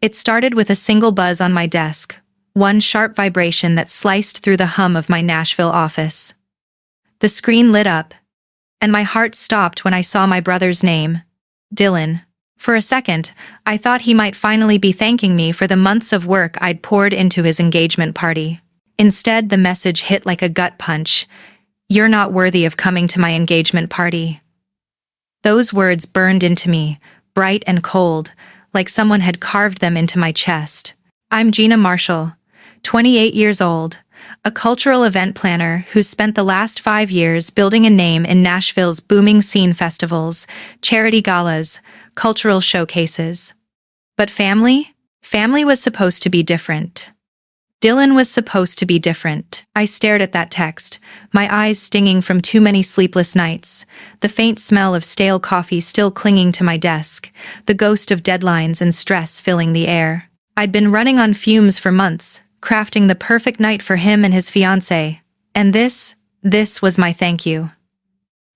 It started with a single buzz on my desk, one sharp vibration that sliced through the hum of my Nashville office. The screen lit up, and my heart stopped when I saw my brother's name, Dylan. For a second, I thought he might finally be thanking me for the months of work I'd poured into his engagement party. Instead, the message hit like a gut punch. "You're not worthy of coming to my engagement party." Those words burned into me, bright and cold, like someone had carved them into my chest. I'm Gina Marshall, 28 years old, a cultural event planner who's spent the last 5 years building a name in Nashville's booming scene festivals, charity galas, cultural showcases. But family? Family was supposed to be different. Dylan was supposed to be different. I stared at that text, my eyes stinging from too many sleepless nights, the faint smell of stale coffee still clinging to my desk, the ghost of deadlines and stress filling the air. I'd been running on fumes for months, crafting the perfect night for him and his fiancée. And this was my thank you.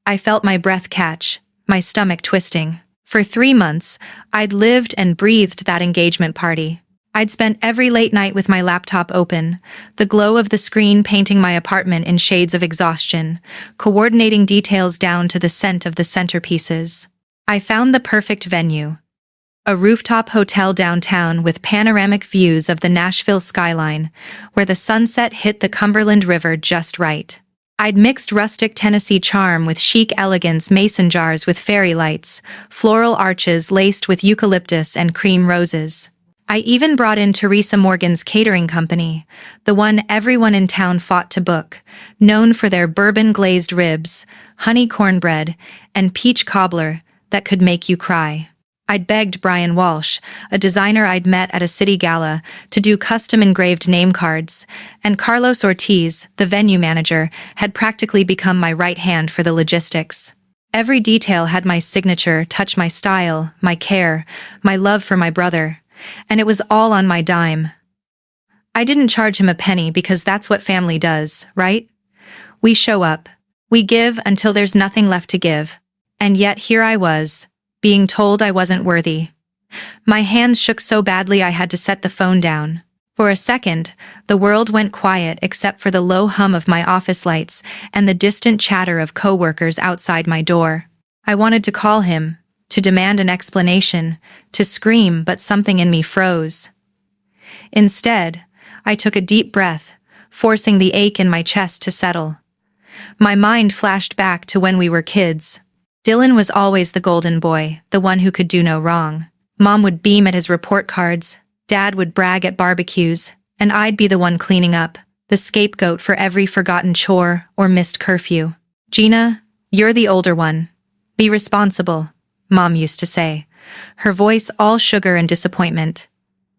I felt my breath catch, my stomach twisting. For 3 months, I'd lived and breathed that engagement party. I'd spent every late night with my laptop open, the glow of the screen painting my apartment in shades of exhaustion, coordinating details down to the scent of the centerpieces. I found the perfect venue. A rooftop hotel downtown with panoramic views of the Nashville skyline, where the sunset hit the Cumberland River just right. I'd mixed rustic Tennessee charm with chic elegance, mason jars with fairy lights, floral arches laced with eucalyptus and cream roses. I even brought in Teresa Morgan's catering company, the one everyone in town fought to book, known for their bourbon-glazed ribs, honey cornbread, and peach cobbler that could make you cry. I'd begged Brian Walsh, a designer I'd met at a city gala, to do custom-engraved name cards, and Carlos Ortiz, the venue manager, had practically become my right hand for the logistics. Every detail had my signature, touch, my style, my care, my love for my brother. And it was all on my dime. I didn't charge him a penny because that's what family does, right? We show up. We give until there's nothing left to give. And yet here I was, being told I wasn't worthy. My hands shook so badly I had to set the phone down. For a second, the world went quiet except for the low hum of my office lights and the distant chatter of coworkers outside my door. I wanted to call him, to demand an explanation, to scream, but something in me froze. Instead, I took a deep breath, forcing the ache in my chest to settle. My mind flashed back to when we were kids. Dylan was always the golden boy, the one who could do no wrong. Mom would beam at his report cards, Dad would brag at barbecues, and I'd be the one cleaning up, the scapegoat for every forgotten chore or missed curfew. "Gina, you're the older one. Be responsible," Mom used to say, her voice all sugar and disappointment.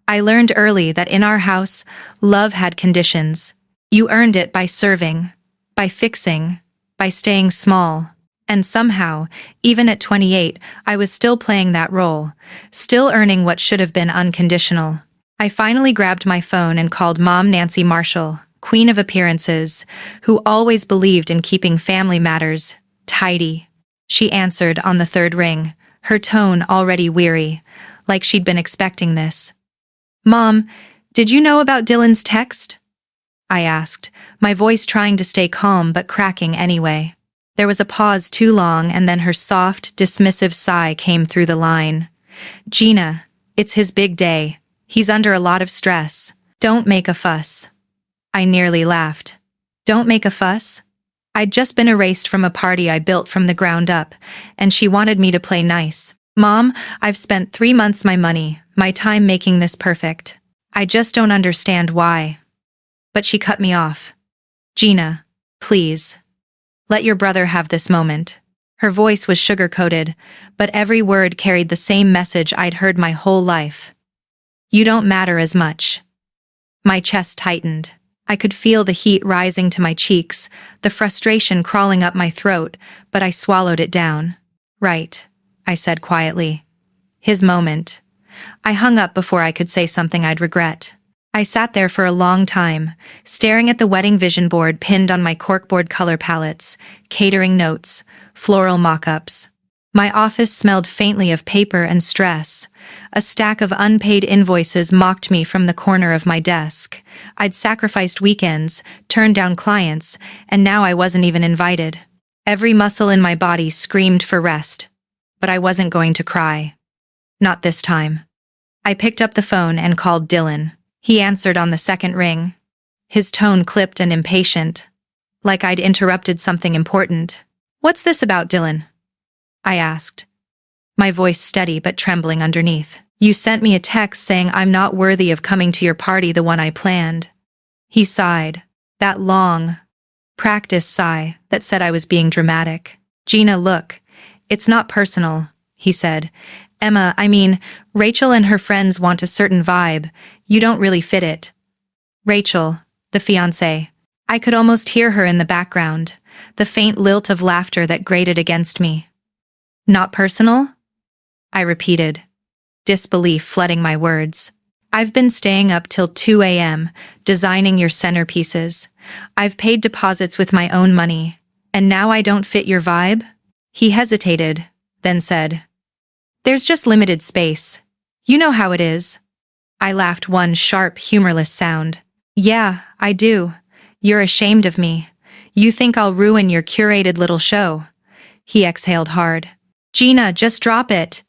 I learned early that in our house, love had conditions. You earned it by serving, by fixing, by staying small. And somehow, even at 28, I was still playing that role, still earning what should have been unconditional. I finally grabbed my phone and called Mom Nancy Marshall, queen of appearances, who always believed in keeping family matters tidy. She answered on the third ring, her tone already weary, like she'd been expecting this. "Mom, did you know about Dylan's text?" I asked, my voice trying to stay calm but cracking anyway. There was a pause too long, and then her soft, dismissive sigh came through the line. "Gina, it's his big day. He's under a lot of stress. Don't make a fuss." I nearly laughed. Don't make a fuss? I'd just been erased from a party I built from the ground up, and she wanted me to play nice. "Mom, I've spent 3 months my money, my time making this perfect. I just don't understand why." But she cut me off. "Gina, please. Let your brother have this moment." Her voice was sugar-coated, but every word carried the same message I'd heard my whole life. "You don't matter as much." My chest tightened. I could feel the heat rising to my cheeks, the frustration crawling up my throat, but I swallowed it down. "Right," I said quietly. "His moment." I hung up before I could say something I'd regret. I sat there for a long time, staring at the wedding vision board pinned on my corkboard color palettes, catering notes, floral mock-ups. My office smelled faintly of paper and stress. A stack of unpaid invoices mocked me from the corner of my desk. I'd sacrificed weekends, turned down clients, and now I wasn't even invited. Every muscle in my body screamed for rest. But I wasn't going to cry. Not this time. I picked up the phone and called Dylan. He answered on the second ring. His tone clipped and impatient, like I'd interrupted something important. "What's this about, Dylan?" I asked, my voice steady but trembling underneath. "You sent me a text saying I'm not worthy of coming to your party, the one I planned." He sighed, that long, practiced sigh that said I was being dramatic. "Gina, look, it's not personal," he said. Rachel and her friends want a certain vibe. You don't really fit it." Rachel, the fiancée. I could almost hear her in the background, the faint lilt of laughter that grated against me. "Not personal?" I repeated, disbelief flooding my words. "I've been staying up till 2 a.m., designing your centerpieces. I've paid deposits with my own money, and now I don't fit your vibe?" He hesitated, then said, "There's just limited space. You know how it is." I laughed, one sharp, humorless sound. "Yeah, I do. You're ashamed of me. You think I'll ruin your curated little show." He exhaled hard. "Gina, just drop it.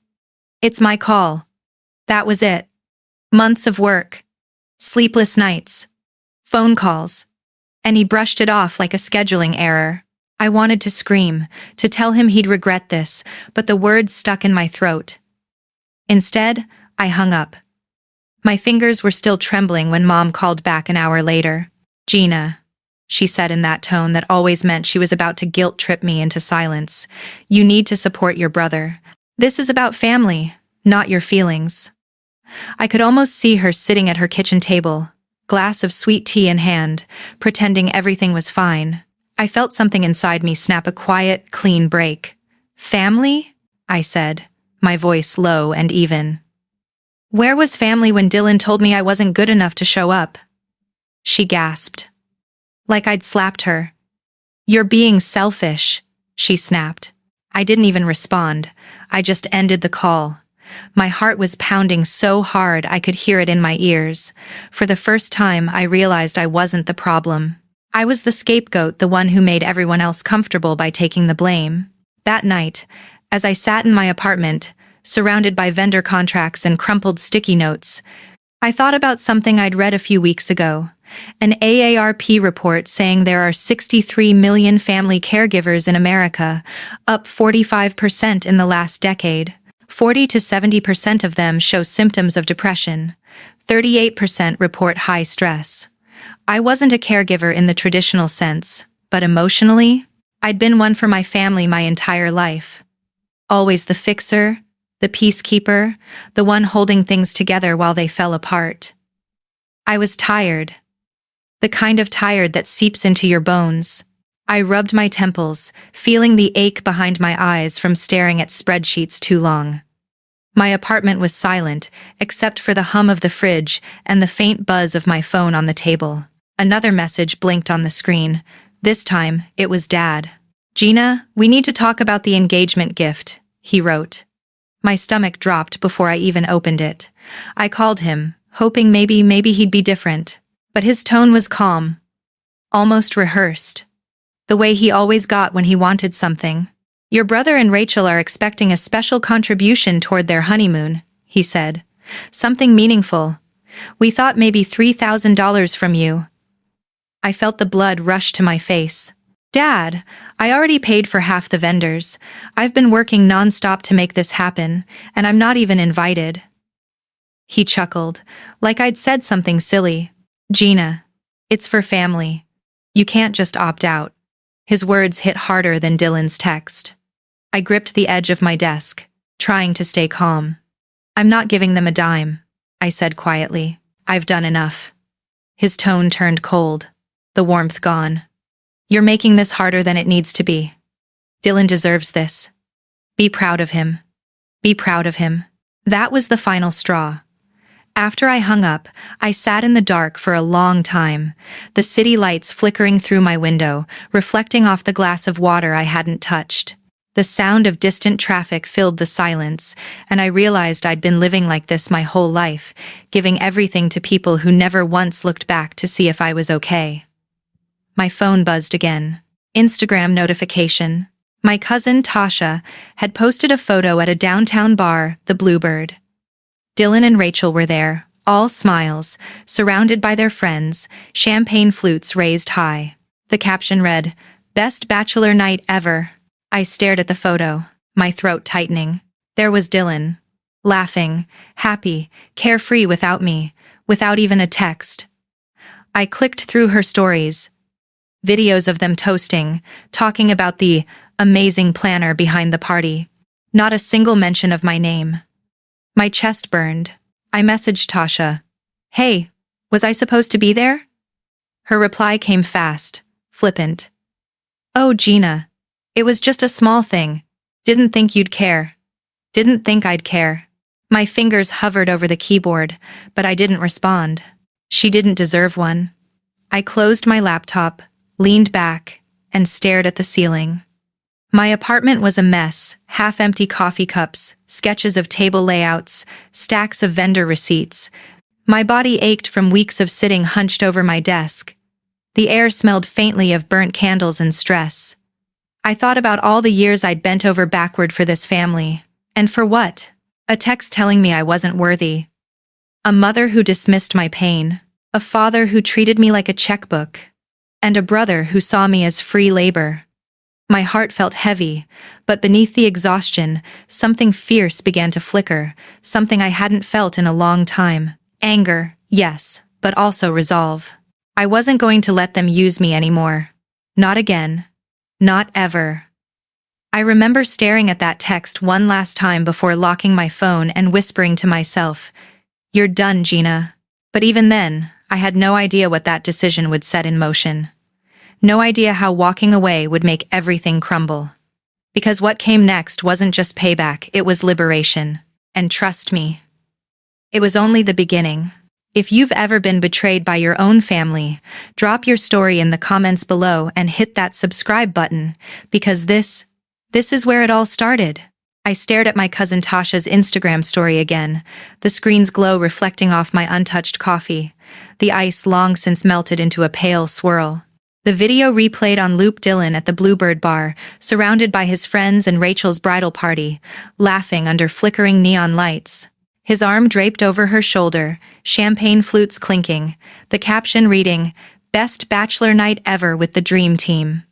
It's my call." That was it. Months of work. Sleepless nights. Phone calls. And he brushed it off like a scheduling error. I wanted to scream, to tell him he'd regret this, but the words stuck in my throat. Instead, I hung up. My fingers were still trembling when Mom called back an hour later. "Gina," she said in that tone that always meant she was about to guilt-trip me into silence, "you need to support your brother. This is about family, not your feelings." I could almost see her sitting at her kitchen table, glass of sweet tea in hand, pretending everything was fine. I felt something inside me snap a quiet, clean break. "Family?" I said, my voice low and even. "Where was family when Dylan told me I wasn't good enough to show up?" She gasped. Like I'd slapped her. "You're being selfish," she snapped. I didn't even respond. I just ended the call. My heart was pounding so hard I could hear it in my ears. For the first time, I realized I wasn't the problem. I was the scapegoat, the one who made everyone else comfortable by taking the blame. That night, as I sat in my apartment, surrounded by vendor contracts and crumpled sticky notes, I thought about something I'd read a few weeks ago. An AARP report saying there are 63 million family caregivers in America, up 45% in the last decade. 40 to 70% of them show symptoms of depression. 38% report high stress. I wasn't a caregiver in the traditional sense, but emotionally, I'd been one for my family my entire life. Always the fixer, the peacekeeper, the one holding things together while they fell apart. I was tired. The kind of tired that seeps into your bones. I rubbed my temples, feeling the ache behind my eyes from staring at spreadsheets too long. My apartment was silent, except for the hum of the fridge and the faint buzz of my phone on the table. Another message blinked on the screen. This time, it was Dad. "Gina, we need to talk about the engagement gift," he wrote. My stomach dropped before I even opened it. I called him, hoping maybe he'd be different. But his tone was calm, almost rehearsed. The way he always got when he wanted something. "Your brother and Rachel are expecting a special contribution toward their honeymoon," he said. "Something meaningful. We thought maybe $3,000 from you." I felt the blood rush to my face. "Dad, I already paid for half the vendors. I've been working nonstop to make this happen, and I'm not even invited." He chuckled, like I'd said something silly. "Gina, it's for family. You can't just opt out." His words hit harder than Dylan's text. I gripped the edge of my desk, trying to stay calm. "I'm not giving them a dime," I said quietly. "I've done enough." His tone turned cold, the warmth gone. "You're making this harder than it needs to be. Dylan deserves this. Be proud of him. Be proud of him." That was the final straw. After I hung up, I sat in the dark for a long time, the city lights flickering through my window, reflecting off the glass of water I hadn't touched. The sound of distant traffic filled the silence, and I realized I'd been living like this my whole life, giving everything to people who never once looked back to see if I was okay. My phone buzzed again. Instagram notification. My cousin Tasha had posted a photo at a downtown bar, the Bluebird. Dylan and Rachel were there, all smiles, surrounded by their friends, champagne flutes raised high. The caption read, "Best bachelor night ever." I stared at the photo, my throat tightening. There was Dylan, laughing, happy, carefree without me, without even a text. I clicked through her stories, videos of them toasting, talking about the amazing planner behind the party. Not a single mention of my name. My chest burned. I messaged Tasha. "Hey, was I supposed to be there?" Her reply came fast, flippant. "Oh, Gina. It was just a small thing. Didn't think you'd care. Didn't think I'd care." My fingers hovered over the keyboard, but I didn't respond. She didn't deserve one. I closed my laptop, leaned back, and stared at the ceiling. My apartment was a mess, half-empty coffee cups, sketches of table layouts, stacks of vendor receipts. My body ached from weeks of sitting hunched over my desk. The air smelled faintly of burnt candles and stress. I thought about all the years I'd bent over backward for this family. And for what? A text telling me I wasn't worthy. A mother who dismissed my pain. A father who treated me like a checkbook. And a brother who saw me as free labor. My heart felt heavy, but beneath the exhaustion, something fierce began to flicker, something I hadn't felt in a long time. Anger, yes, but also resolve. I wasn't going to let them use me anymore. Not again. Not ever. I remember staring at that text one last time before locking my phone and whispering to myself, "You're done, Gina." But even then, I had no idea what that decision would set in motion. No idea how walking away would make everything crumble. Because what came next wasn't just payback, it was liberation. And trust me, it was only the beginning. If you've ever been betrayed by your own family, drop your story in the comments below and hit that subscribe button, because this is where it all started. I stared at my cousin Tasha's Instagram story again, the screen's glow reflecting off my untouched coffee, the ice long since melted into a pale swirl. The video replayed on loop. Dylan at the Bluebird bar, surrounded by his friends and Rachel's bridal party, laughing under flickering neon lights. His arm draped over her shoulder, champagne flutes clinking, the caption reading, "Best bachelor night ever with the dream team."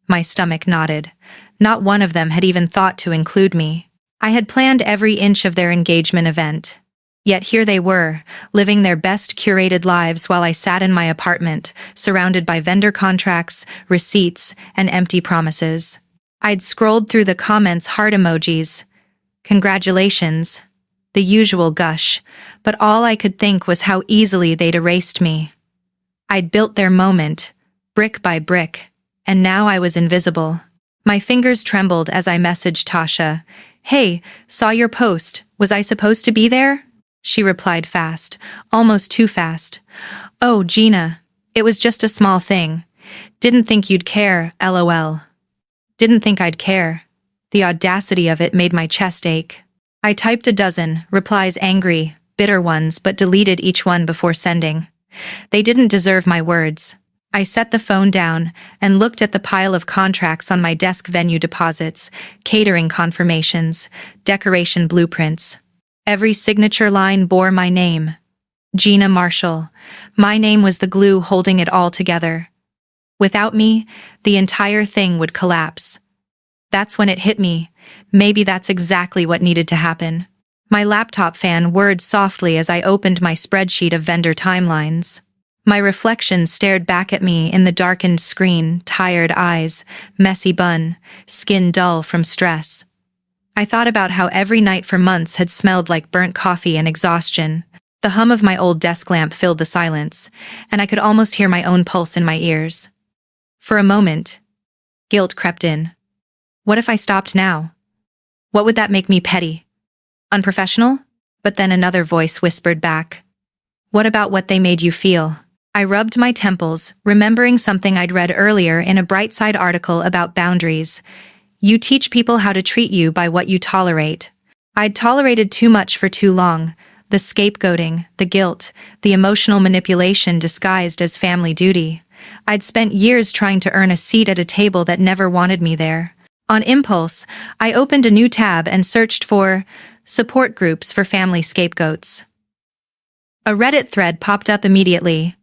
My stomach knotted. Not one of them had even thought to include me. I had planned every inch of their engagement event. Yet here they were, living their best curated lives while I sat in my apartment, surrounded by vendor contracts, receipts, and empty promises. I'd scrolled through the comments' heart emojis. "Congratulations." The usual gush, but all I could think was how easily they'd erased me. I'd built their moment, brick by brick, and now I was invisible. My fingers trembled as I messaged Tasha. "Hey, saw your post. Was I supposed to be there?" She replied fast, almost too fast. "Oh, Gina, it was just a small thing. Didn't think you'd care, LOL." Didn't think I'd care. The audacity of it made my chest ache. I typed a dozen replies, angry, bitter ones, but deleted each one before sending. They didn't deserve my words. I set the phone down and looked at the pile of contracts on my desk: venue deposits, catering confirmations, decoration blueprints. Every signature line bore my name. Gina Marshall. My name was the glue holding it all together. Without me, the entire thing would collapse. That's when it hit me. Maybe that's exactly what needed to happen. My laptop fan whirred softly as I opened my spreadsheet of vendor timelines. My reflection stared back at me in the darkened screen, tired eyes, messy bun, skin dull from stress. I thought about how every night for months had smelled like burnt coffee and exhaustion. The hum of my old desk lamp filled the silence, and I could almost hear my own pulse in my ears. For a moment, guilt crept in. What if I stopped now? What would that make me? Petty? Unprofessional? But then another voice whispered back. What about what they made you feel? I rubbed my temples, remembering something I'd read earlier in a Brightside article about boundaries. You teach people how to treat you by what you tolerate. I'd tolerated too much for too long. The scapegoating, the guilt, the emotional manipulation disguised as family duty. I'd spent years trying to earn a seat at a table that never wanted me there. On impulse, I opened a new tab and searched for support groups for family scapegoats. A Reddit thread popped up immediately.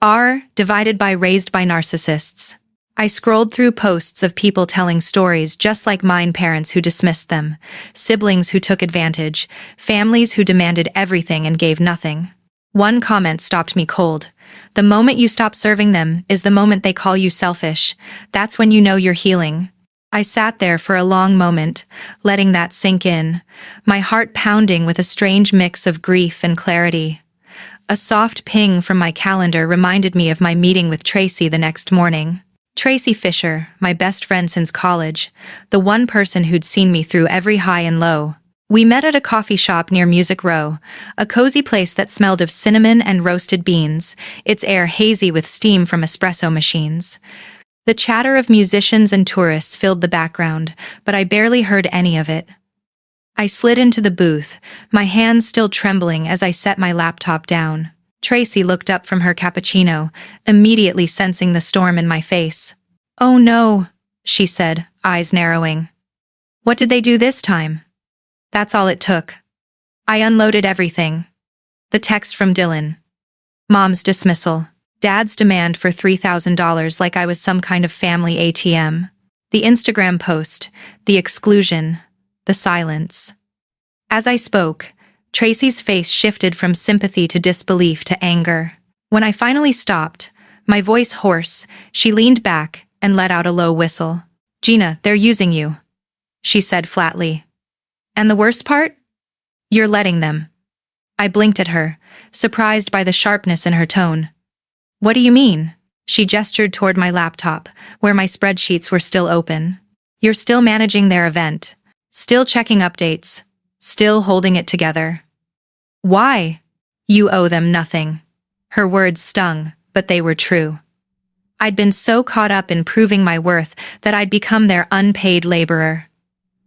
R, divided by raised by narcissists. I scrolled through posts of people telling stories just like mine, parents who dismissed them, siblings who took advantage, families who demanded everything and gave nothing. One comment stopped me cold. The moment you stop serving them is the moment they call you selfish. That's when you know you're healing. I sat there for a long moment, letting that sink in, my heart pounding with a strange mix of grief and clarity. A soft ping from my calendar reminded me of my meeting with Tracy the next morning. Tracy Fisher, my best friend since college, the one person who'd seen me through every high and low. We met at a coffee shop near Music Row, a cozy place that smelled of cinnamon and roasted beans, its air hazy with steam from espresso machines. The chatter of musicians and tourists filled the background, but I barely heard any of it. I slid into the booth, my hands still trembling as I set my laptop down. Tracy looked up from her cappuccino, immediately sensing the storm in my face. "Oh no," she said, eyes narrowing. "What did they do this time?" That's all it took. I unloaded everything. The text from Dylan. Mom's dismissal. Dad's demand for $3,000 like I was some kind of family ATM. The Instagram post. The exclusion. The silence. As I spoke, Tracy's face shifted from sympathy to disbelief to anger. When I finally stopped, my voice hoarse, she leaned back and let out a low whistle. "Gina, they're using you," she said flatly. "And the worst part? You're letting them." I blinked at her, surprised by the sharpness in her tone. "What do you mean?" She gestured toward my laptop, where my spreadsheets were still open. "You're still managing their event, still checking updates, still holding it together." "Why?" "You owe them nothing." Her words stung, but they were true. I'd been so caught up in proving my worth that I'd become their unpaid laborer.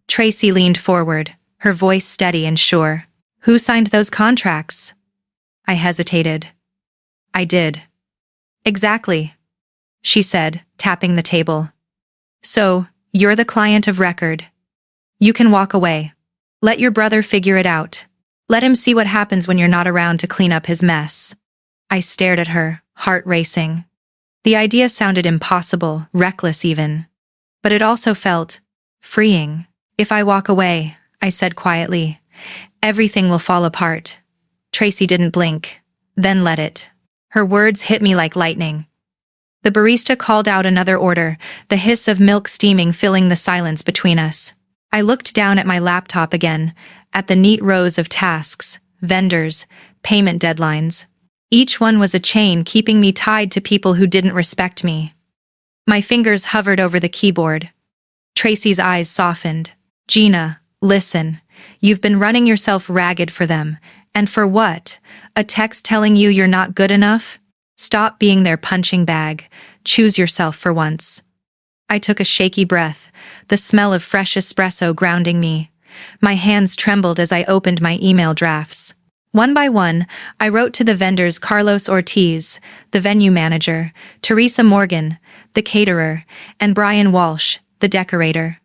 Tracy leaned forward, her voice steady and sure. "Who signed those contracts?" I hesitated. "I did." "Exactly," she said, tapping the table. "So, you're the client of record. You can walk away. Let your brother figure it out. Let him see what happens when you're not around to clean up his mess." I stared at her, heart racing. The idea sounded impossible, reckless even. But it also felt freeing. "If I walk away," I said quietly, "everything will fall apart." Tracy didn't blink, then let it. Her words hit me like lightning. The barista called out another order, the hiss of milk steaming filling the silence between us. I looked down at my laptop again, at the neat rows of tasks, vendors, payment deadlines. Each one was a chain keeping me tied to people who didn't respect me. My fingers hovered over the keyboard. Tracy's eyes softened. "Gina, listen. You've been running yourself ragged for them. And for what? A text telling you you're not good enough? Stop being their punching bag. Choose yourself for once." I took a shaky breath, the smell of fresh espresso grounding me. My hands trembled as I opened my email drafts. One by one, I wrote to the vendors Carlos Ortiz, the venue manager, Teresa Morgan, the caterer, and Brian Walsh, the decorator.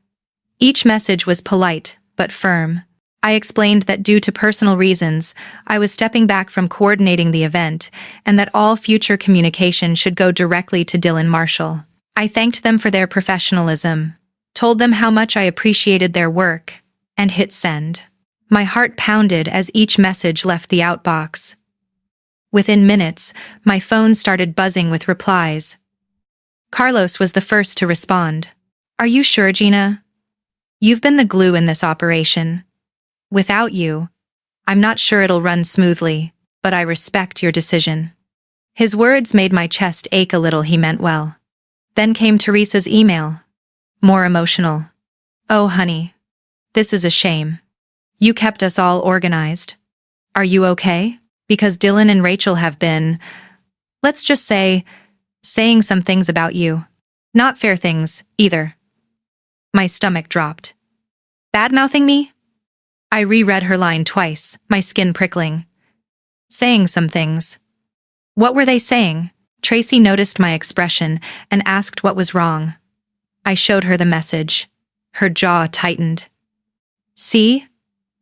Each message was polite, but firm. I explained that due to personal reasons, I was stepping back from coordinating the event, and that all future communication should go directly to Dylan Marshall. I thanked them for their professionalism, told them how much I appreciated their work, and hit send. My heart pounded as each message left the outbox. Within minutes, my phone started buzzing with replies. Carlos was the first to respond. "Are you sure, Gina? You've been the glue in this operation. Without you, I'm not sure it'll run smoothly, but I respect your decision." His words made my chest ache a little. He meant well. Then came Teresa's email. More emotional. "Oh, honey. This is a shame. You kept us all organized. Are you okay? Because Dylan and Rachel have been, let's just say, saying some things about you. Not fair things, either." My stomach dropped. Bad-mouthing me? I reread her line twice, my skin prickling. Saying some things. What were they saying? Tracy noticed my expression and asked what was wrong. I showed her the message. Her jaw tightened. See?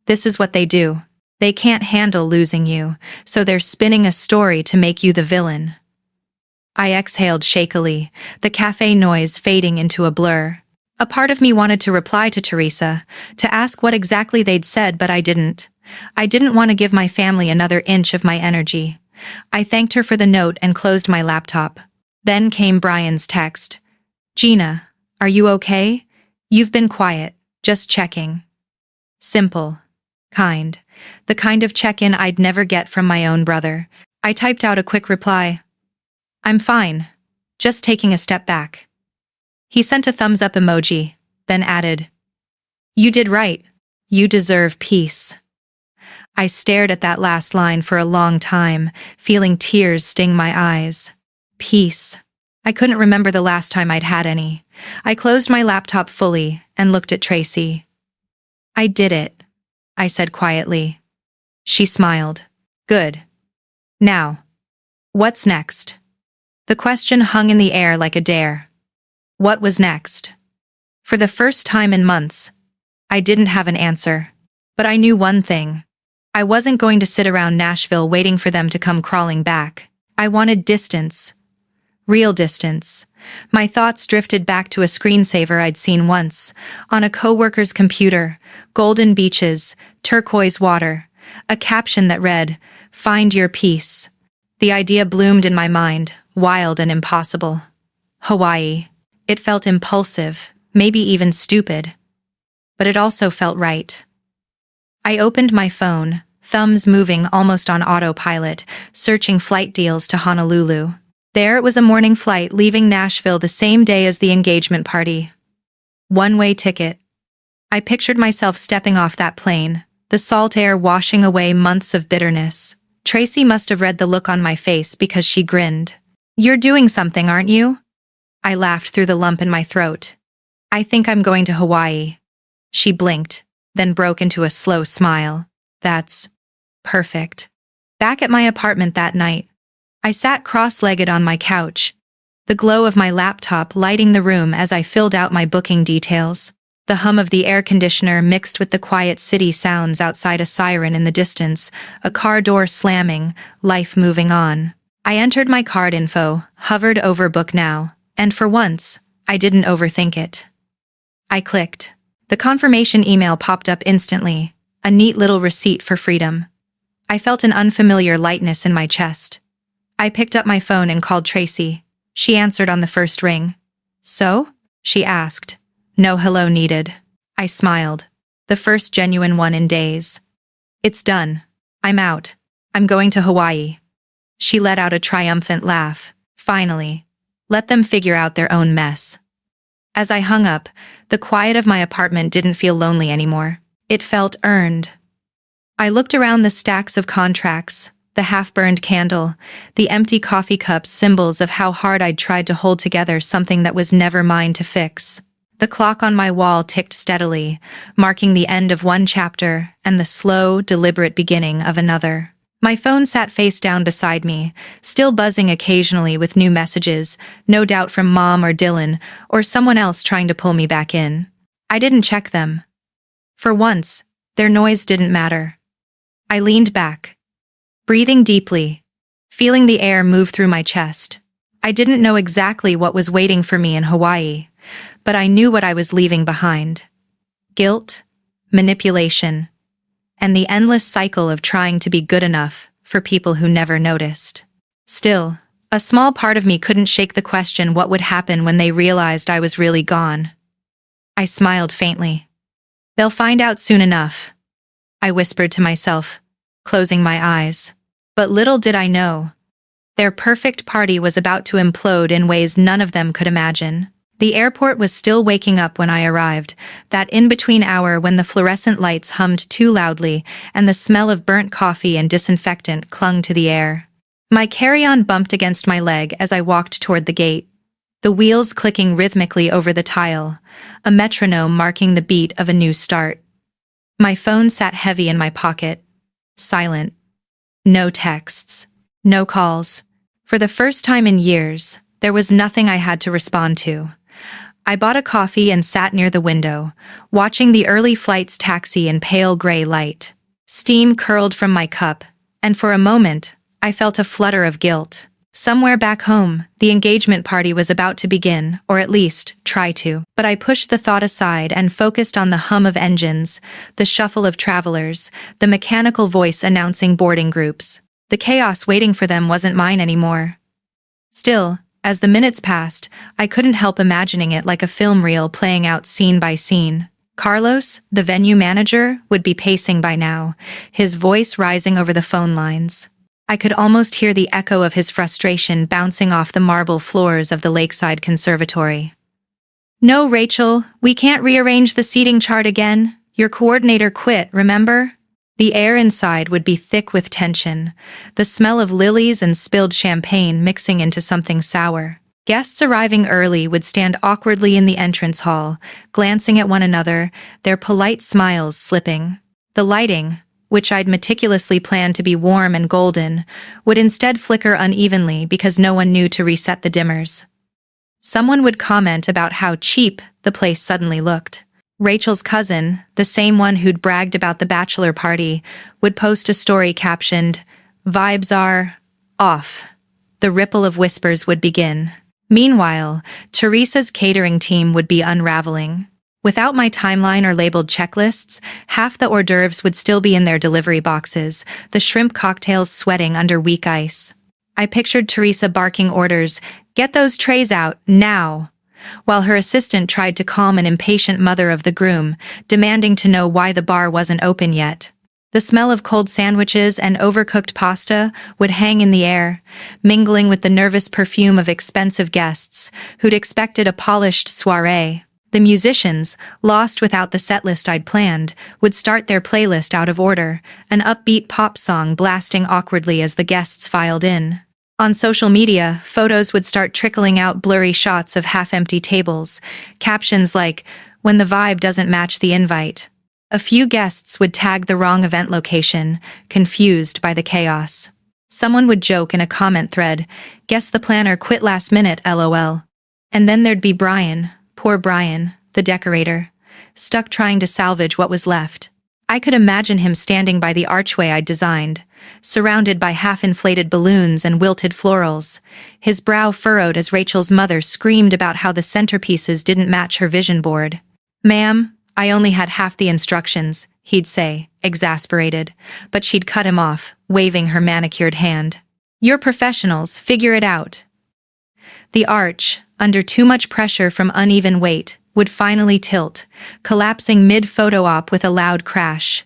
This is what they do. They can't handle losing you, so they're spinning a story to make you the villain. I exhaled shakily, the cafe noise fading into a blur. A part of me wanted to reply to Teresa, to ask what exactly they'd said, but I didn't. I didn't want to give my family another inch of my energy. I thanked her for the note and closed my laptop. Then came Brian's text. Gina, are you okay? You've been quiet, just checking. Simple. Kind. The kind of check-in I'd never get from my own brother. I typed out a quick reply. I'm fine. Just taking a step back. He sent a thumbs-up emoji, then added, You did right. You deserve peace. I stared at that last line for a long time, feeling tears sting my eyes. Peace. I couldn't remember the last time I'd had any. I closed my laptop fully and looked at Tracy. I did it, I said quietly. She smiled. Good. Now, what's next? The question hung in the air like a dare. What was next? For the first time in months, I didn't have an answer. But I knew one thing. I wasn't going to sit around Nashville waiting for them to come crawling back. I wanted distance. Real distance. My thoughts drifted back to a screensaver I'd seen once, on a coworker's computer, golden beaches, turquoise water, a caption that read, Find your peace. The idea bloomed in my mind, wild and impossible. Hawaii. It felt impulsive, maybe even stupid. But it also felt right. I opened my phone, thumbs moving almost on autopilot, searching flight deals to Honolulu. There it was, a morning flight leaving Nashville the same day as the engagement party. One-way ticket. I pictured myself stepping off that plane, the salt air washing away months of bitterness. Tracy must have read the look on my face because she grinned. You're doing something, aren't you? I laughed through the lump in my throat. I think I'm going to Hawaii. She blinked, then broke into a slow smile. That's perfect. Back at my apartment that night, I sat cross-legged on my couch, the glow of my laptop lighting the room as I filled out my booking details. The hum of the air conditioner mixed with the quiet city sounds outside, a siren in the distance, a car door slamming, life moving on. I entered my card info, hovered over Book Now, and for once, I didn't overthink it. I clicked. The confirmation email popped up instantly, a neat little receipt for freedom. I felt an unfamiliar lightness in my chest. I picked up my phone and called Tracy. She answered on the first ring. So? She asked. No hello needed. I smiled. The first genuine one in days. It's done. I'm out. I'm going to Hawaii. She let out a triumphant laugh. Finally. Let them figure out their own mess. As I hung up, the quiet of my apartment didn't feel lonely anymore. It felt earned. I looked around the stacks of contracts, the half-burned candle, the empty coffee cups, symbols of how hard I'd tried to hold together something that was never mine to fix. The clock on my wall ticked steadily, marking the end of one chapter and the slow, deliberate beginning of another. My phone sat face down beside me, still buzzing occasionally with new messages, no doubt from Mom or Dylan, or someone else trying to pull me back in. I didn't check them. For once, their noise didn't matter. I leaned back, breathing deeply, feeling the air move through my chest. I didn't know exactly what was waiting for me in Hawaii, but I knew what I was leaving behind. Guilt, manipulation, and the endless cycle of trying to be good enough for people who never noticed. Still, a small part of me couldn't shake the question what would happen when they realized I was really gone. I smiled faintly. They'll find out soon enough, I whispered to myself, closing my eyes. But little did I know. Their perfect party was about to implode in ways none of them could imagine. The airport was still waking up when I arrived, that in-between hour when the fluorescent lights hummed too loudly and the smell of burnt coffee and disinfectant clung to the air. My carry-on bumped against my leg as I walked toward the gate. the wheels clicking rhythmically over the tile, a metronome marking the beat of a new start. My phone sat heavy in my pocket, silent. No texts, no calls. For the first time in years, there was nothing I had to respond to. I bought a coffee and sat near the window, watching the early flights taxi in pale gray light. Steam curled from my cup, and for a moment, I felt a flutter of guilt. Somewhere back home, the engagement party was about to begin, or at least, try to. But I pushed the thought aside and focused on the hum of engines, the shuffle of travelers, the mechanical voice announcing boarding groups. The chaos waiting for them wasn't mine anymore. Still, as the minutes passed, I couldn't help imagining it like a film reel playing out scene by scene. Carlos, the venue manager, would be pacing by now, his voice rising over the phone lines. I could almost hear the echo of his frustration bouncing off the marble floors of the lakeside conservatory. "No, Rachel, we can't rearrange the seating chart again. Your coordinator quit, remember?" The air inside would be thick with tension, the smell of lilies and spilled champagne mixing into something sour. Guests arriving early would stand awkwardly in the entrance hall, glancing at one another, their polite smiles slipping. The lighting, which I'd meticulously planned to be warm and golden, would instead flicker unevenly because no one knew to reset the dimmers. Someone would comment about how cheap the place suddenly looked. Rachel's cousin, the same one who'd bragged about the bachelor party, would post a story captioned, "Vibes are off." The ripple of whispers would begin. Meanwhile, Teresa's catering team would be unraveling. Without my timeline or labeled checklists, half the hors d'oeuvres would still be in their delivery boxes, the shrimp cocktails sweating under weak ice. I pictured Teresa barking orders, "Get those trays out, now!" while her assistant tried to calm an impatient mother of the groom, demanding to know why the bar wasn't open yet. The smell of cold sandwiches and overcooked pasta would hang in the air, mingling with the nervous perfume of expensive guests who'd expected a polished soirée. The musicians, lost without the setlist I'd planned, would start their playlist out of order, an upbeat pop song blasting awkwardly as the guests filed in. On social media, photos would start trickling out blurry shots of half-empty tables, captions like, "When the vibe doesn't match the invite." A few guests would tag the wrong event location, confused by the chaos. Someone would joke in a comment thread, "Guess the planner quit last minute, lol." And then there'd be Brian, poor Brian, the decorator, stuck trying to salvage what was left. I could imagine him standing by the archway I'd designed, surrounded by half-inflated balloons and wilted florals, his brow furrowed as Rachel's mother screamed about how the centerpieces didn't match her vision board. "Ma'am, I only had half the instructions," he'd say, exasperated, but she'd cut him off, waving her manicured hand. "You're professionals, figure it out." The arch, under too much pressure from uneven weight, would finally tilt, collapsing mid-photo op with a loud crash.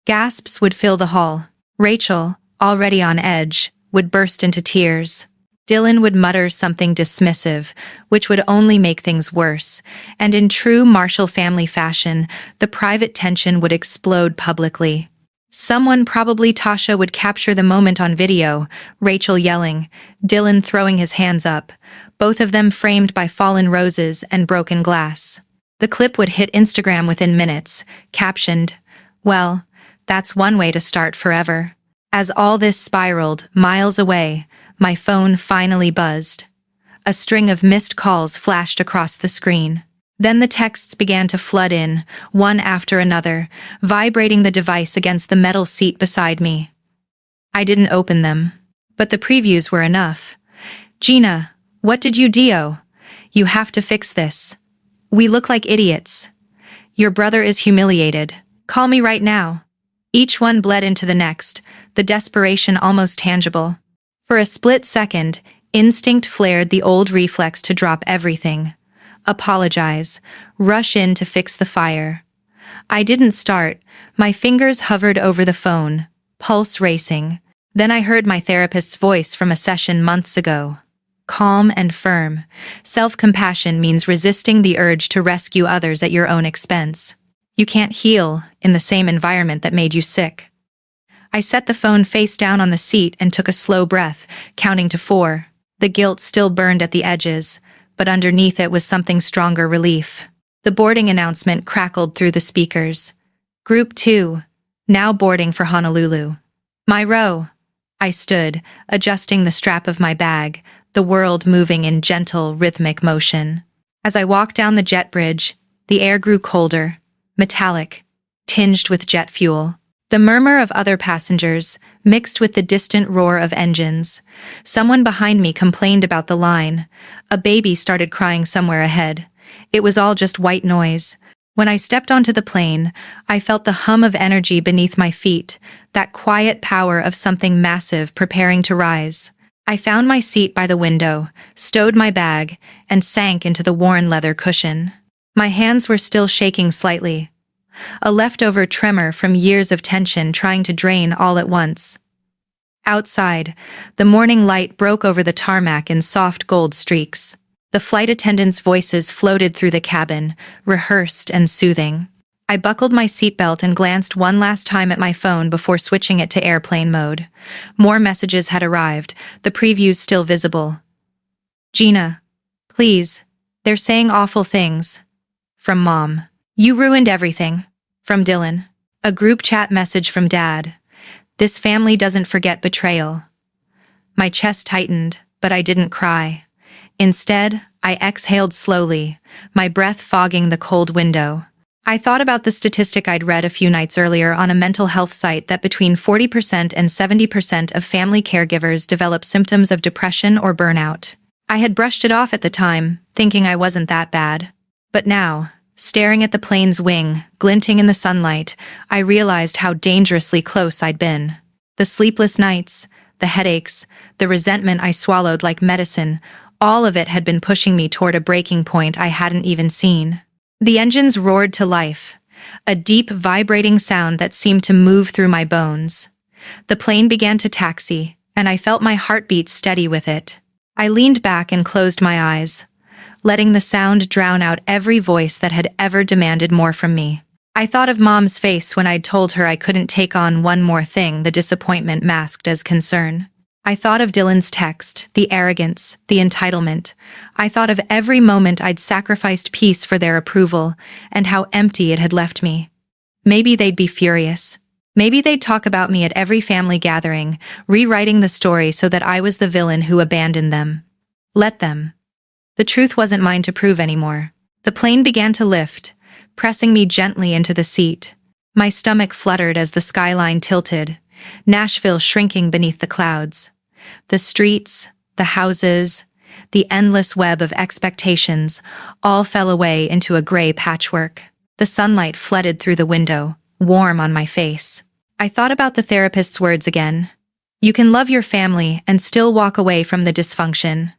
Gasps would fill the hall. Rachel, already on edge, would burst into tears. Dylan would mutter something dismissive, which would only make things worse, and in true Marshall family fashion, the private tension would explode publicly. Someone, probably Tasha, would capture the moment on video, Rachel yelling, Dylan throwing his hands up, both of them framed by fallen roses and broken glass. The clip would hit Instagram within minutes, captioned, "Well, that's one way to start forever." As all this spiraled, miles away, my phone finally buzzed. A string of missed calls flashed across the screen. Then the texts began to flood in, one after another, vibrating the device against the metal seat beside me. I didn't open them, but the previews were enough. "Gina, what did you do? You have to fix this. We look like idiots. Your brother is humiliated. Call me right now." Each one bled into the next, the desperation almost tangible. For a split second, instinct flared the old reflex to drop everything. Apologize, rush in to fix the fire. I didn't start, my fingers hovered over the phone, pulse racing. Then I heard my therapist's voice from a session months ago. Calm and firm. Self-compassion means resisting the urge to rescue others at your own expense. You can't heal in the same environment that made you sick. I set the phone face down on the seat and took a slow breath, counting to 4. The guilt still burned at the edges, but underneath it was something stronger: relief. The boarding announcement crackled through the speakers. Group 2, now boarding for Honolulu. My row. I stood, adjusting the strap of my bag, the world moving in gentle, rhythmic motion. As I walked down the jet bridge, the air grew colder, metallic, tinged with jet fuel. The murmur of other passengers mixed with the distant roar of engines. Someone behind me complained about the line. A baby started crying somewhere ahead. It was all just white noise. When I stepped onto the plane, I felt the hum of energy beneath my feet, that quiet power of something massive preparing to rise. I found my seat by the window, stowed my bag, and sank into the worn leather cushion. My hands were still shaking slightly, a leftover tremor from years of tension trying to drain all at once. Outside, the morning light broke over the tarmac in soft gold streaks. The flight attendants' voices floated through the cabin, rehearsed and soothing. I buckled my seatbelt and glanced one last time at my phone before switching it to airplane mode. More messages had arrived, the previews still visible. Gina, please, they're saying awful things. From Mom. You ruined everything. From Dylan. A group chat message from Dad. This family doesn't forget betrayal. My chest tightened, but I didn't cry. Instead, I exhaled slowly, my breath fogging the cold window. I thought about the statistic I'd read a few nights earlier on a mental health site that between 40% and 70% of family caregivers develop symptoms of depression or burnout. I had brushed it off at the time, thinking I wasn't that bad. But now, staring at the plane's wing, glinting in the sunlight, I realized how dangerously close I'd been. The sleepless nights, the headaches, the resentment I swallowed like medicine, all of it had been pushing me toward a breaking point I hadn't even seen. The engines roared to life, a deep, vibrating sound that seemed to move through my bones. The plane began to taxi, and I felt my heartbeat steady with it. I leaned back and closed my eyes, letting the sound drown out every voice that had ever demanded more from me. I thought of Mom's face when I'd told her I couldn't take on one more thing, the disappointment masked as concern. I thought of Dylan's text, the arrogance, the entitlement. I thought of every moment I'd sacrificed peace for their approval, and how empty it had left me. Maybe they'd be furious. Maybe they'd talk about me at every family gathering, rewriting the story so that I was the villain who abandoned them. Let them. The truth wasn't mine to prove anymore. The plane began to lift, pressing me gently into the seat. My stomach fluttered as the skyline tilted, Nashville shrinking beneath the clouds. The streets, the houses, the endless web of expectations all fell away into a gray patchwork. The sunlight flooded through the window, warm on my face. I thought about the therapist's words again. You can love your family and still walk away from the dysfunction.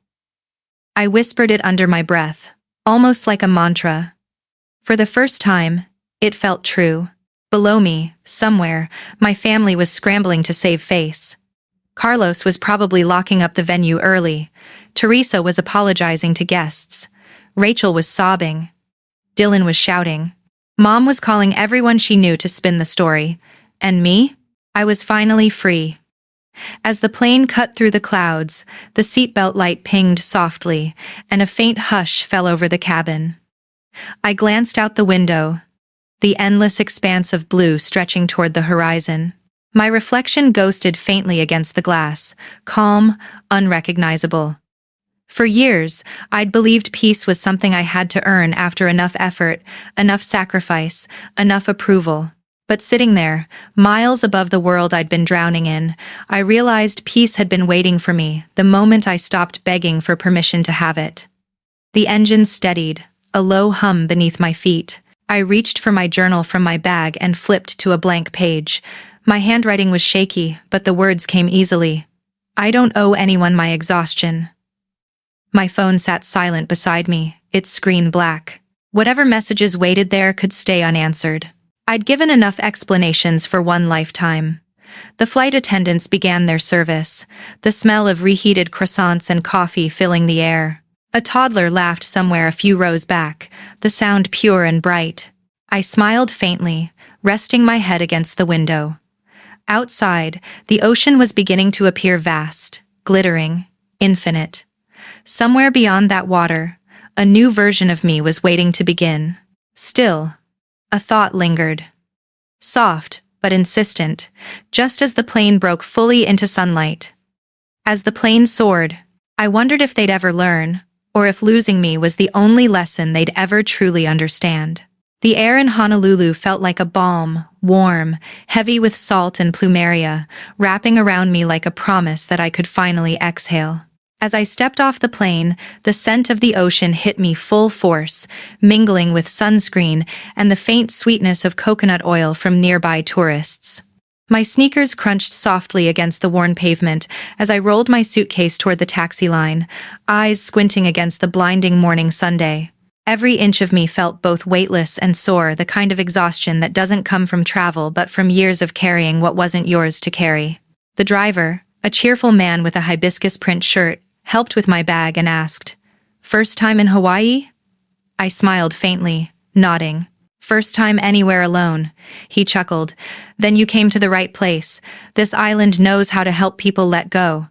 I whispered it under my breath, almost like a mantra. For the first time, it felt true. Below me, somewhere, my family was scrambling to save face. Carlos was probably locking up the venue early. Teresa was apologizing to guests. Rachel was sobbing. Dylan was shouting. Mom was calling everyone she knew to spin the story. And me? I was finally free. As the plane cut through the clouds, the seatbelt light pinged softly, and a faint hush fell over the cabin. I glanced out the window, the endless expanse of blue stretching toward the horizon. My reflection ghosted faintly against the glass, calm, unrecognizable. For years, I'd believed peace was something I had to earn after enough effort, enough sacrifice, enough approval. But sitting there, miles above the world I'd been drowning in, I realized peace had been waiting for me the moment I stopped begging for permission to have it. The engine steadied, a low hum beneath my feet. I reached for my journal from my bag and flipped to a blank page. My handwriting was shaky, but the words came easily. I don't owe anyone my exhaustion. My phone sat silent beside me, its screen black. Whatever messages waited there could stay unanswered. I'd given enough explanations for one lifetime. The flight attendants began their service, the smell of reheated croissants and coffee filling the air. A toddler laughed somewhere a few rows back, the sound pure and bright. I smiled faintly, resting my head against the window. Outside, the ocean was beginning to appear vast, glittering, infinite. Somewhere beyond that water, a new version of me was waiting to begin. Still, a thought lingered. Soft, but insistent, just as the plane broke fully into sunlight. As the plane soared, I wondered if they'd ever learn, or if losing me was the only lesson they'd ever truly understand. The air in Honolulu felt like a balm, warm, heavy with salt and plumeria, wrapping around me like a promise that I could finally exhale. As I stepped off the plane, the scent of the ocean hit me full force, mingling with sunscreen and the faint sweetness of coconut oil from nearby tourists. My sneakers crunched softly against the worn pavement as I rolled my suitcase toward the taxi line, eyes squinting against the blinding morning sunday. Every inch of me felt both weightless and sore, the kind of exhaustion that doesn't come from travel but from years of carrying what wasn't yours to carry. The driver, a cheerful man with a hibiscus print shirt, helped with my bag and asked, "First time in Hawaii?" I smiled faintly, nodding. "First time anywhere alone," he chuckled. "Then you came to the right place. This island knows how to help people let go."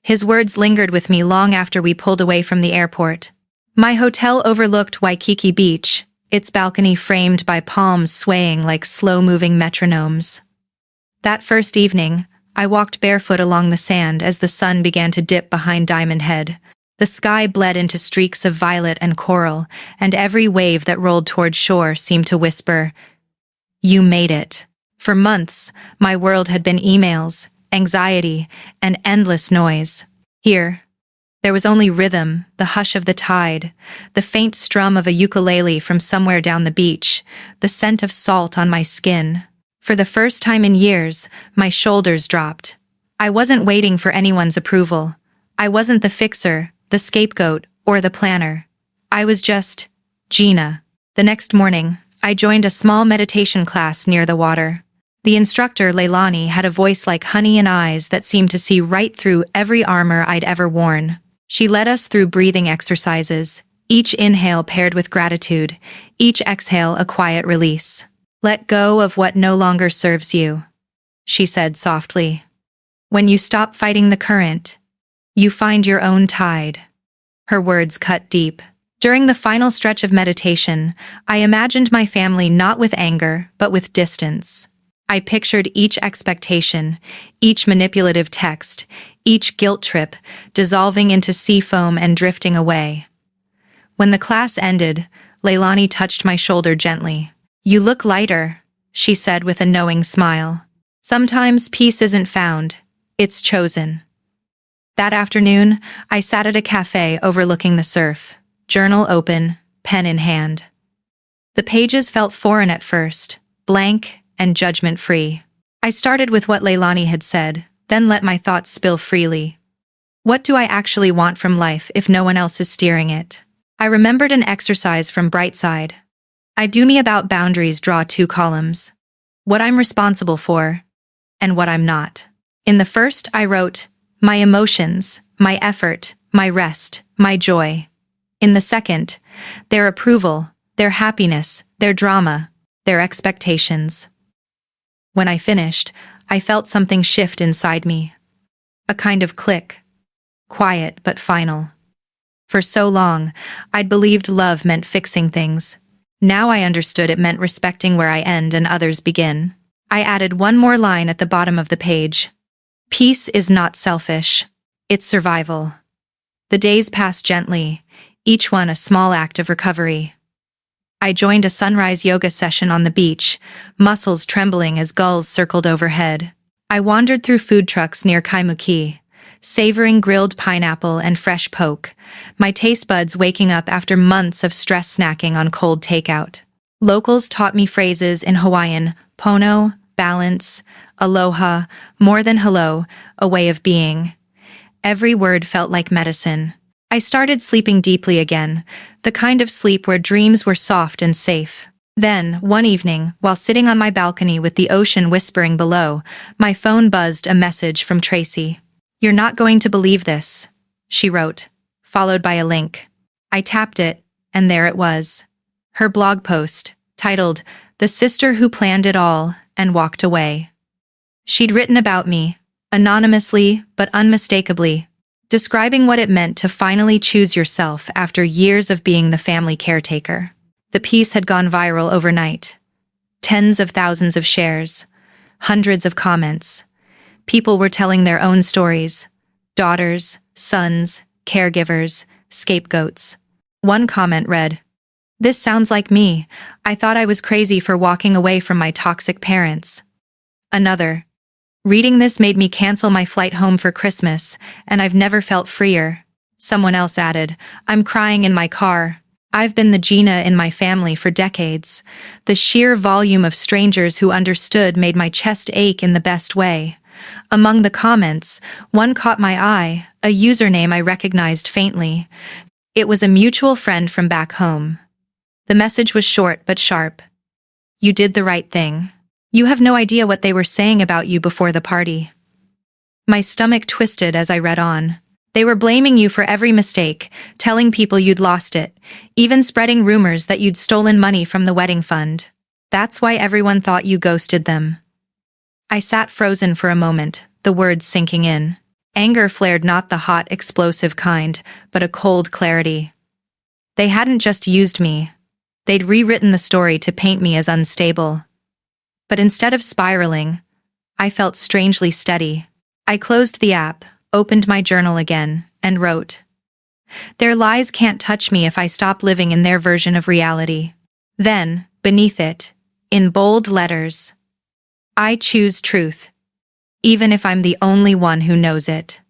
His words lingered with me long after we pulled away from the airport. My hotel overlooked Waikiki Beach, its balcony framed by palms swaying like slow-moving metronomes. That first evening, I walked barefoot along the sand as the sun began to dip behind Diamond Head. The sky bled into streaks of violet and coral, and every wave that rolled toward shore seemed to whisper, "You made it." For months, my world had been emails, anxiety, and endless noise. Here, there was only rhythm, the hush of the tide, the faint strum of a ukulele from somewhere down the beach, the scent of salt on my skin. For the first time in years, my shoulders dropped. I wasn't waiting for anyone's approval. I wasn't the fixer, the scapegoat, or the planner. I was just Gina. The next morning, I joined a small meditation class near the water. The instructor, Leilani, had a voice like honey and eyes that seemed to see right through every armor I'd ever worn. She led us through breathing exercises, each inhale paired with gratitude, each exhale a quiet release. "Let go of what no longer serves you," she said softly. "When you stop fighting the current, you find your own tide." Her words cut deep. During the final stretch of meditation, I imagined my family not with anger, but with distance. I pictured each expectation, each manipulative text, each guilt trip dissolving into sea foam and drifting away. When the class ended, Leilani touched my shoulder gently. "You look lighter," she said with a knowing smile. "Sometimes peace isn't found, it's chosen." That afternoon, I sat at a cafe overlooking the surf, journal open, pen in hand. The pages felt foreign at first, blank and judgment-free. I started with what Leilani had said, then let my thoughts spill freely. What do I actually want from life if no one else is steering it? I remembered an exercise from Brightside. I do me about boundaries draw 2 columns. What I'm responsible for, and what I'm not. In the first, I wrote, my emotions, my effort, my rest, my joy. In the second, their approval, their happiness, their drama, their expectations. When I finished, I felt something shift inside me. A kind of click. Quiet but final. For so long, I'd believed love meant fixing things. Now I understood it meant respecting where I end and others begin. I added one more line at the bottom of the page. Peace is not selfish. It's survival. The days passed gently, each one a small act of recovery. I joined a sunrise yoga session on the beach, muscles trembling as gulls circled overhead. I wandered through food trucks near Kaimuki, savoring grilled pineapple and fresh poke, my taste buds waking up after months of stress snacking on cold takeout. Locals taught me phrases in Hawaiian, pono, balance, aloha, more than hello, a way of being. Every word felt like medicine. I started sleeping deeply again, the kind of sleep where dreams were soft and safe. Then, one evening, while sitting on my balcony with the ocean whispering below, my phone buzzed a message from Tracy. "You're not going to believe this," she wrote, followed by a link. I tapped it, and there it was. Her blog post, titled, "The Sister Who Planned It All and Walked Away." She'd written about me, anonymously but unmistakably, describing what it meant to finally choose yourself after years of being the family caretaker. The piece had gone viral overnight. Tens of thousands of shares, hundreds of comments. People were telling their own stories. Daughters, sons, caregivers, scapegoats. One comment read, "This sounds like me. I thought I was crazy for walking away from my toxic parents." Another, "Reading this made me cancel my flight home for Christmas, and I've never felt freer." Someone else added, "I'm crying in my car. I've been the Gina in my family for decades." The sheer volume of strangers who understood made my chest ache in the best way. Among the comments, one caught my eye, a username I recognized faintly. It was a mutual friend from back home. The message was short but sharp. "You did the right thing. You have no idea what they were saying about you before the party." My stomach twisted as I read on. "They were blaming you for every mistake, telling people you'd lost it, even spreading rumors that you'd stolen money from the wedding fund. That's why everyone thought you ghosted them." I sat frozen for a moment, the words sinking in. Anger flared, not the hot, explosive kind, but a cold clarity. They hadn't just used me. They'd rewritten the story to paint me as unstable. But instead of spiraling, I felt strangely steady. I closed the app, opened my journal again, and wrote, "Their lies can't touch me if I stop living in their version of reality." Then, beneath it, in bold letters, "I choose truth, even if I'm the only one who knows it."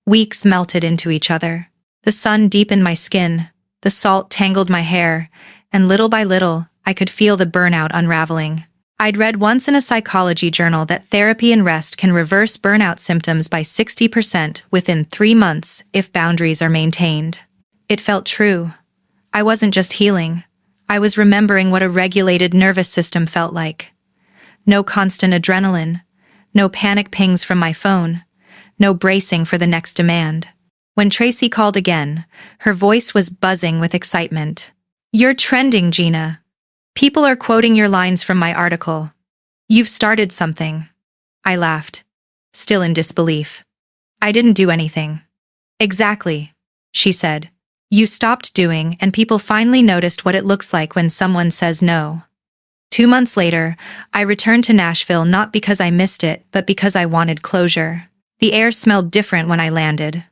Weeks melted into each other. The sun deepened my skin, the salt tangled my hair, and little by little, I could feel the burnout unraveling. I'd read once in a psychology journal that therapy and rest can reverse burnout symptoms by 60% within 3 months if boundaries are maintained. It felt true. I wasn't just healing. I was remembering what a regulated nervous system felt like. No constant adrenaline, no panic pings from my phone, no bracing for the next demand. When Tracy called again, her voice was buzzing with excitement. "You're trending, Gina. People are quoting your lines from my article. You've started something." I laughed, still in disbelief. "I didn't do anything." "Exactly," she said. "You stopped doing, and people finally noticed what it looks like when someone says no." 2 months later, I returned to Nashville not because I missed it, but because I wanted closure. The air smelled different when I landed.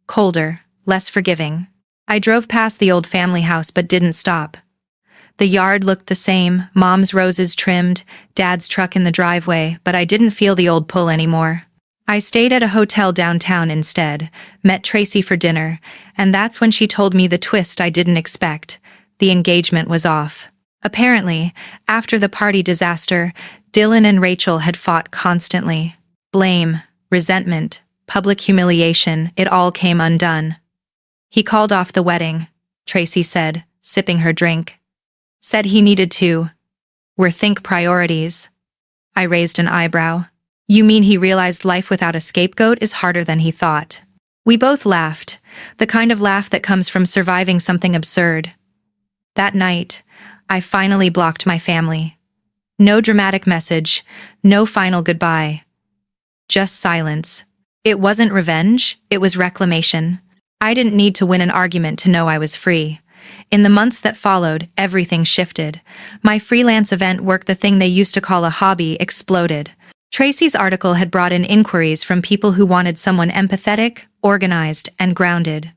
Colder, less forgiving. I drove past the old family house but didn't stop. The yard looked the same, Mom's roses trimmed, Dad's truck in the driveway, but I didn't feel the old pull anymore. I stayed at a hotel downtown instead, met Tracy for dinner, and that's when she told me the twist I didn't expect. The engagement was off. Apparently, after the party disaster, Dylan and Rachel had fought constantly. Blame, resentment, public humiliation, it all came undone. "He called off the wedding," Tracy said, sipping her drink. "Said he needed to rethink priorities." I raised an eyebrow. "You mean he realized life without a scapegoat is harder than he thought?" We both laughed, the kind of laugh that comes from surviving something absurd. That night, I finally blocked my family. No dramatic message, no final goodbye. Just silence. It wasn't revenge, it was reclamation. I didn't need to win an argument to know I was free. In the months that followed, everything shifted. My freelance event work, the thing they used to call a hobby, exploded. Tracy's article had brought in inquiries from people who wanted someone empathetic, organized, and grounded.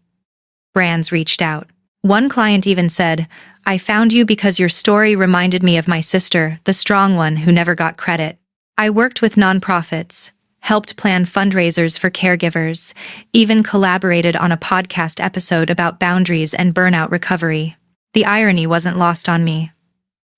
Brands reached out. One client even said, "I found you because your story reminded me of my sister, the strong one who never got credit." I worked with nonprofits, helped plan fundraisers for caregivers, even collaborated on a podcast episode about boundaries and burnout recovery. The irony wasn't lost on me.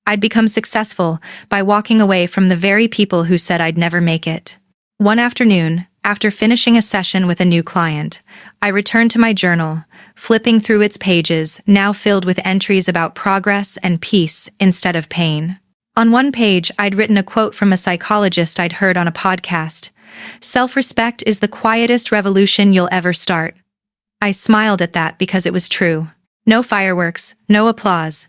I'd become successful by walking away from the very people who said I'd never make it. One afternoon, after finishing a session with a new client, I returned to my journal, flipping through its pages, now filled with entries about progress and peace instead of pain. On one page, I'd written a quote from a psychologist I'd heard on a podcast. "Self-respect is the quietest revolution you'll ever start." I smiled at that because it was true. No fireworks, no applause.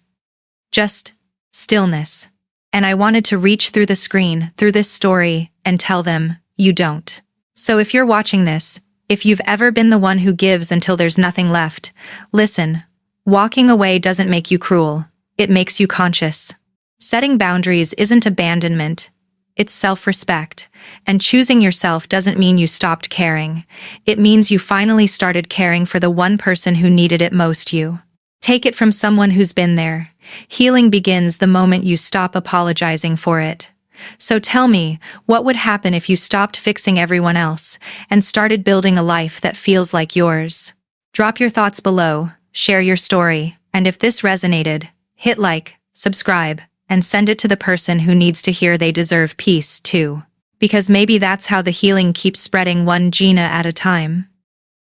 Just stillness. And I wanted to reach through the screen, through this story, and tell them, you don't. So if you're watching this, If you've ever been the one who gives until there's nothing left, listen. Walking away doesn't make you cruel. It makes you conscious. Setting boundaries isn't abandonment. It's self-respect. And choosing yourself doesn't mean you stopped caring. It means you finally started caring for the one person who needed it most. You. Take it from someone who's been there. Healing begins the moment you stop apologizing for it. So tell me, what would happen if you stopped fixing everyone else and started building a life that feels like yours? Drop your thoughts below, share your story, and if this resonated, hit like, subscribe, and send it to the person who needs to hear they deserve peace too. Because maybe that's how the healing keeps spreading, one Gina at a time.